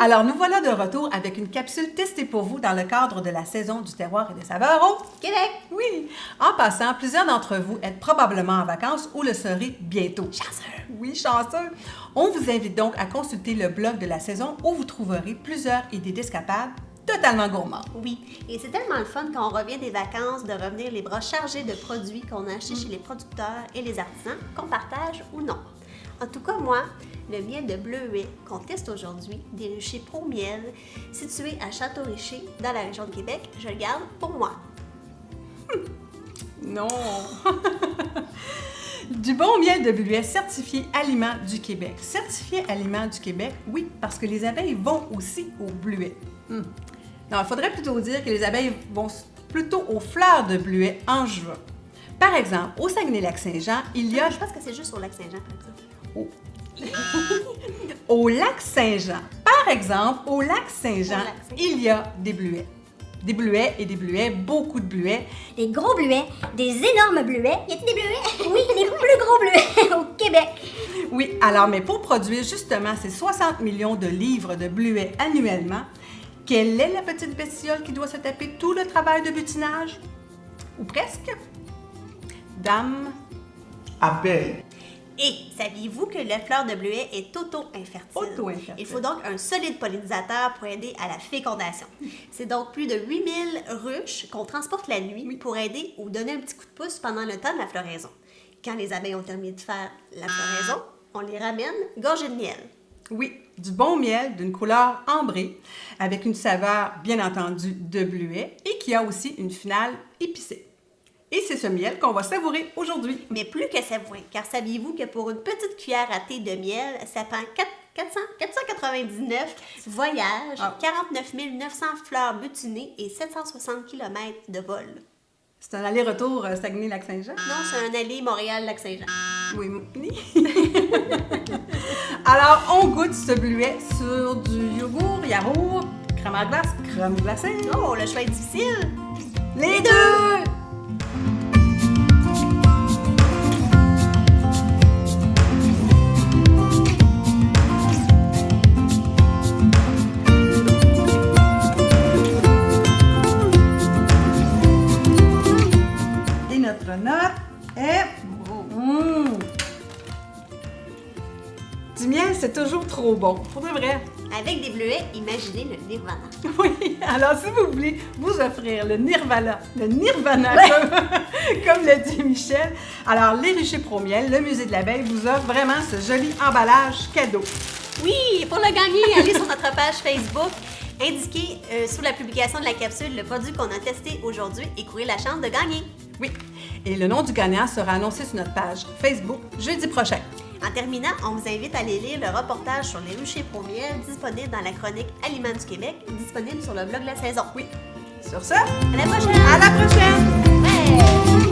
Alors nous voilà de retour avec une capsule testée pour vous dans le cadre de la saison du terroir et des saveurs au Québec! Oui! En passant, plusieurs d'entre vous êtes probablement en vacances ou le serez bientôt. Chanceux! Oui, chanceux! On vous invite donc à consulter le blog de la saison où vous trouverez plusieurs idées d'escapades totalement gourmandes. Oui, et c'est tellement le fun quand on revient des vacances de revenir les bras chargés de produits qu'on a achetés chez les producteurs et les artisans, qu'on partage ou non. En tout cas, moi, le miel de Bleuet qu'on teste aujourd'hui, des ruchers Pro Miel, situé à Château-Richer, dans la région de Québec, je le garde pour moi. Non! Du bon miel de Bleuet certifié Aliment du Québec. Certifié Aliment du Québec, oui, parce que les abeilles vont aussi au bleuet. Non, il faudrait plutôt dire que les abeilles vont plutôt aux fleurs de bleuet en juin. Par exemple, au Saguenay-Lac-Saint-Jean, il y a... Je pense que c'est juste au Lac-Saint-Jean, par exemple. Au Lac-Saint-Jean. Par exemple, au Lac-Saint-Jean, il y a des bleuets. Des bleuets et des bleuets, beaucoup de bleuets. Des gros bleuets, des énormes bleuets. Y a-t-il des bleuets? Oui, les plus gros bleuets au Québec. Oui, alors, mais pour produire justement ces 60 millions de livres de bleuets annuellement, quelle est la petite bestiole qui doit se taper tout le travail de butinage? Ou presque? Dame. Abeille. Et saviez-vous que la fleur de bleuet est auto-infertile? Auto-infertile. Il faut donc un solide pollinisateur pour aider à la fécondation. C'est donc plus de 8000 ruches qu'on transporte la nuit pour aider ou donner un petit coup de pouce pendant le temps de la floraison. Quand les abeilles ont terminé de faire la floraison, on les ramène gorgées de miel. Oui, du bon miel d'une couleur ambrée, avec une saveur, bien entendu, de bleuet et qui a aussi une finale épicée. Et c'est ce miel qu'on va savourer aujourd'hui. Mais plus que savourer, car saviez-vous que pour une petite cuillère à thé de miel, ça prend 499 voyages, 49 900 fleurs butinées et 760 km de vol. C'est un aller-retour Saguenay-Lac-Saint-Jean? Non, c'est un aller Montréal-Lac-Saint-Jean. Oui. Alors, on goûte ce bleuet sur du yogourt, yaourt, crème à glace, crème glacée. Oh, le choix est difficile! Les deux! Et notre note est... Du miel, c'est toujours trop bon. Pour de vrai. Avec des bleuets, imaginez le nirvana. Oui, alors si vous voulez vous offrir le nirvana, comme le dit Michel, alors les Ruchers Pro Miel, le Musée de l'abeille vous offre vraiment ce joli emballage cadeau. Oui, pour le gagner, allez sur notre page Facebook, indiquez sous la publication de la capsule le produit qu'on a testé aujourd'hui et courez la chance de gagner. Oui, et le nom du gagnant sera annoncé sur notre page Facebook jeudi prochain. En terminant, on vous invite à aller lire le reportage sur les ruchers Pro Miel disponible dans la chronique Aliments du Québec, disponible sur le blog de la saison. Oui. Sur ce, À la prochaine! à la prochaine! Ouais.